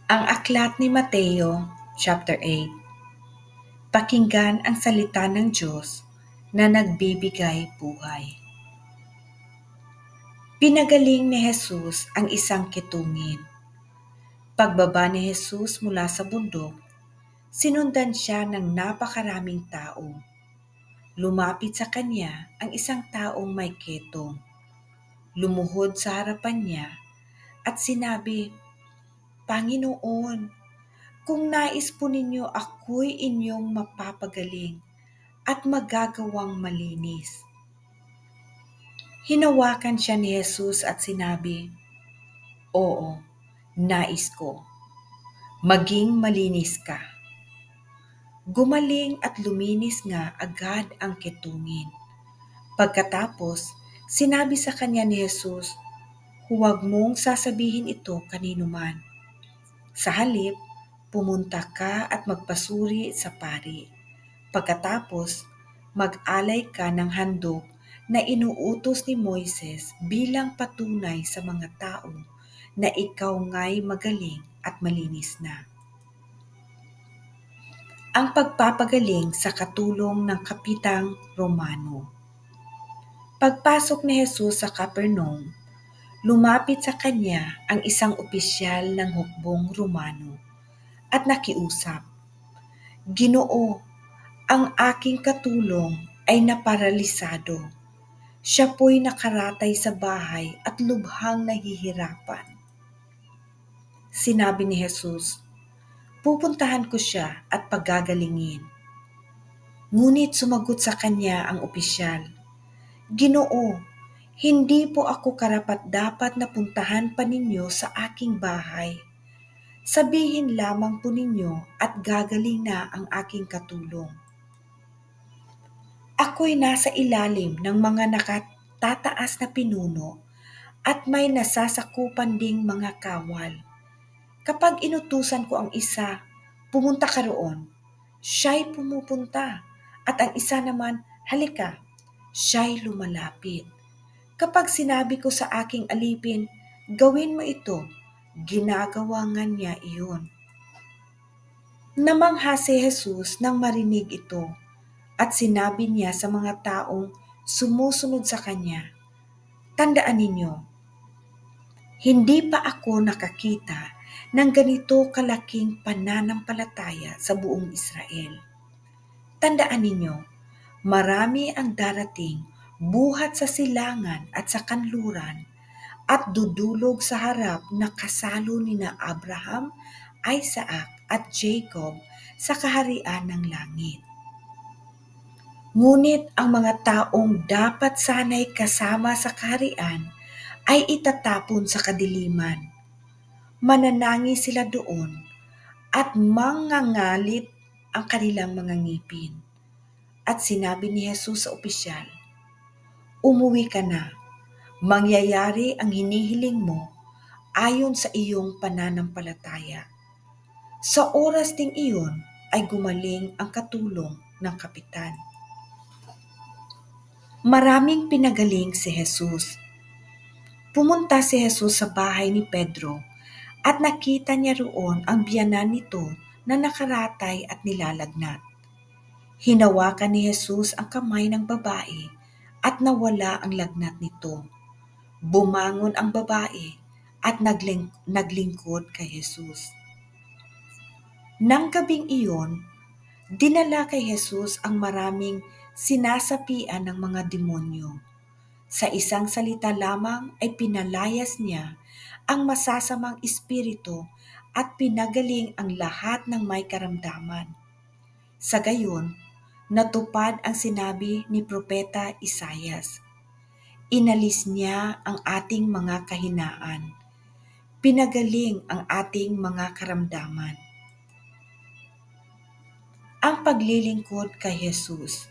Ang aklat ni Mateo, chapter 8. Pakinggan ang salita ng Diyos na nagbibigay buhay. Pinagaling ni Jesus ang isang kitungin. Pagbaba ni Jesus mula sa bundok, sinundan siya ng napakaraming tao. Lumapit sa kanya ang isang taong may ketong. Lumuhod sa harapan niya at sinabi, "Panginoon, kung nais po ninyo, ako'y inyong mapapagaling at magagawang malinis." Hinawakan siya ni Jesus at sinabi, "Oo, nais ko. Maging malinis ka." Gumaling at luminis nga agad ang ketungin. Pagkatapos, sinabi sa kanya ni Jesus, "Huwag mong sasabihin ito kaninuman. Sa halip, pumunta ka at magpasuri sa pari. Pagkatapos, mag-alay ka ng handog na inuutos ni Moises bilang patunay sa mga tao na ikaw nga'y magaling at malinis na." Ang pagpapagaling sa katulong ng kapitang Romano. Pagpasok ni Jesus sa Capernaum, lumapit sa kanya ang isang opisyal ng hukbong Romano at nakiusap, "Ginoo, ang aking katulong ay naparalisado. Siya po'y nakaratay sa bahay at lubhang nahihirapan." Sinabi ni Jesus, "Pupuntahan ko siya at pagagalingin." Ngunit sumagot sa kanya ang opisyal, "Ginoo, hindi po ako karapat-dapat na puntahan pa ninyo sa aking bahay. Sabihin lamang po ninyo at gagaling na ang aking katulong. Ako'y nasa ilalim ng mga nakatataas na pinuno at may nasasakupan ding mga kawal. Kapag inutusan ko ang isa, pumunta ka roon, siya'y pumupunta, at ang isa naman, halika, siya'y lumalapit. Kapag sinabi ko sa aking alipin, gawin mo ito, ginagawa nga niya iyon." Namangha si Jesus nang marinig ito at sinabi niya sa mga taong sumusunod sa kanya, "Tandaan ninyo, hindi pa ako nakakita ng ganito kalaking pananampalataya sa buong Israel. Tandaan ninyo, marami ang darating buhat sa silangan at sa kanluran at dudulog sa harap na kasalo nina Abraham, Isaac at Jacob sa kaharian ng langit. Ngunit ang mga taong dapat sana'y kasama sa kaharian ay itatapon sa kadiliman. Mananangi sila doon at mangangalit ang kanilang mga ngipin." At sinabi ni Jesus sa opisyal, "Umuwi ka na. Mangyayari ang hinihiling mo ayon sa iyong pananampalataya." Sa oras ding iyon ay gumaling ang katulong ng kapitan. Maraming pinagaling si Jesus. Pumunta si Jesus sa bahay ni Pedro at nakita niya roon ang biyanan nito na nakaratay at nilalagnat. Hinawakan ni Jesus ang kamay ng babae at nawala ang lagnat nito. Bumangon ang babae at naglingkod kay Jesus. Nang gabing iyon, dinala kay Jesus ang maraming sinasapian ng mga demonyo. Sa isang salita lamang ay pinalayas niya ang masasamang espiritu at pinagaling ang lahat ng may karamdaman. Sa gayon, natupad ang sinabi ni Propeta Isaias, "Inalis niya ang ating mga kahinaan, pinagaling ang ating mga karamdaman." Ang paglilingkod kay Jesus.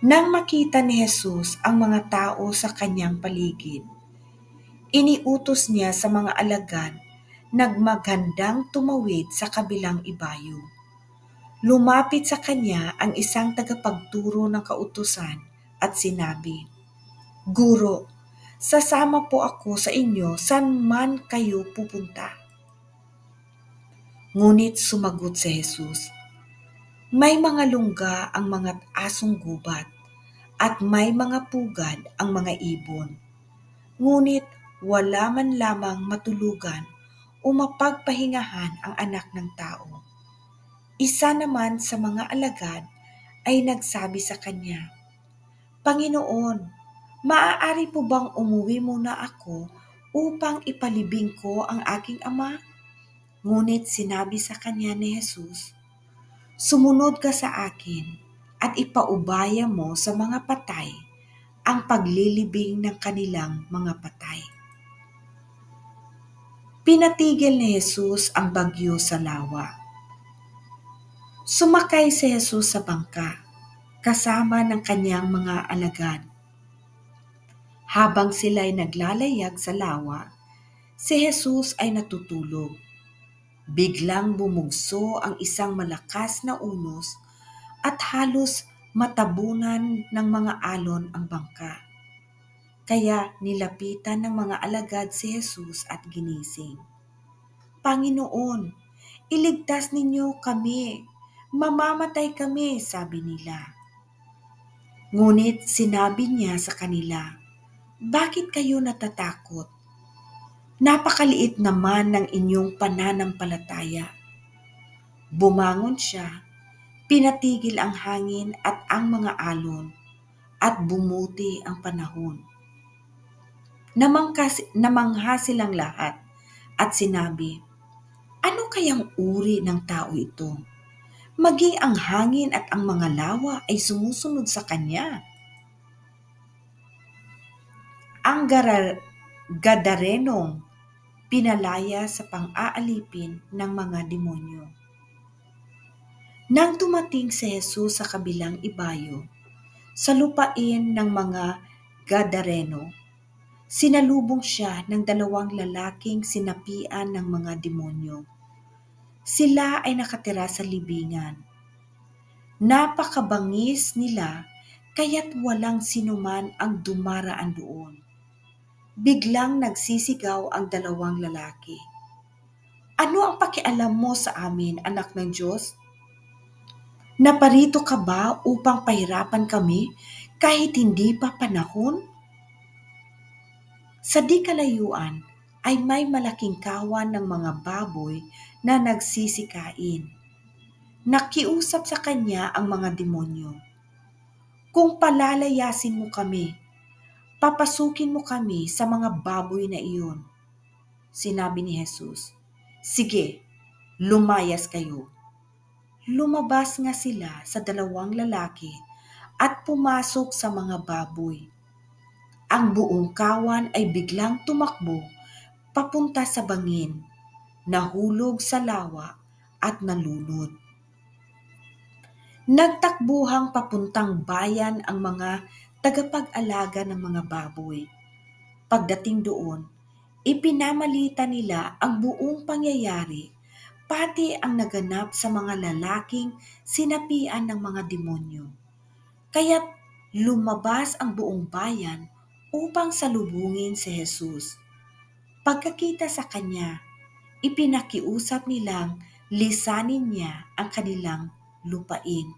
Nang makita ni Jesus ang mga tao sa kanyang paligid, iniutos niya sa mga alagad na maghandang tumawid sa kabilang ibayo. Lumapit sa kanya ang isang tagapagturo ng kautusan at sinabi, "Guro, sasama po ako sa inyo saan man kayo pupunta." Ngunit sumagot si Jesus, may mga lungga ang mga asong gubat at may mga pugad ang mga ibon. Ngunit wala man lamang matulugan o mapagpahingahan ang anak ng tao. Isa naman sa mga alagad ay nagsabi sa kanya, Panginoon, maaari po bang umuwi muna ako upang ipalibing ko ang aking ama? Ngunit sinabi sa kanya ni Jesus, Sumunod ka sa akin at ipaubaya mo sa mga patay ang paglilibing ng kanilang mga patay. Pinatigil ni Jesus ang bagyo sa lawa. Sumakay si Jesus sa bangka kasama ng kanyang mga alagad. Habang sila'y naglalayag sa lawa, si Jesus ay natutulog. Biglang bumugso ang isang malakas na unos at halos matabunan ng mga alon ang bangka. Kaya nilapitan ng mga alagad si Jesus at ginising. Panginoon, iligtas ninyo kami. Mamamatay kami, sabi nila. Ngunit sinabi niya sa kanila, Bakit kayo natatakot? Napakaliit naman ng inyong pananampalataya. Bumangon siya, pinatigil ang hangin at ang mga alon, at bumuti ang panahon. Namangha silang lahat at sinabi, Ano kayang uri ng tao ito? Maging ang hangin at ang mga lawa ay sumusunod sa kanya. Ang Gadarenong pinalaya sa pang-aalipin ng mga demonyo. Nang dumating si Jesus sa kabilang ibayo, sa lupain ng mga Gadareno, sinalubong siya ng 2 lalaking sinapian ng mga demonyo. Sila ay nakatira sa libingan. Napakabangis nila kaya't walang sinuman ang dumaraan doon. Biglang nagsisigaw ang 2 lalaki. Ano ang pakialam mo sa amin, anak ng Diyos? Naparito ka ba upang pahirapan kami kahit hindi pa panahon? Sa di kalayuan ay may malaking kawan ng mga baboy na nagsisikain. Nakiusap sa kanya ang mga demonyo. Kung palalayasin mo kami, papasukin mo kami sa mga baboy na iyon. Sinabi ni Jesus, Sige, lumayas kayo. Lumabas nga sila sa 2 lalaki at pumasok sa mga baboy. Ang buong kawan ay biglang tumakbo papunta sa bangin, nahulog sa lawa at nalunod. Nagtakbuhang papuntang bayan ang mga tagapag-alaga ng mga baboy. Pagdating doon, ipinamalita nila ang buong pangyayari, pati ang naganap sa mga lalaking sinapian ng mga demonyo. Kaya't lumabas ang buong bayan upang salubungin si Jesus. Pagkakita sa kanya, ipinakiusap nilang lisanin niya ang kanilang lupain.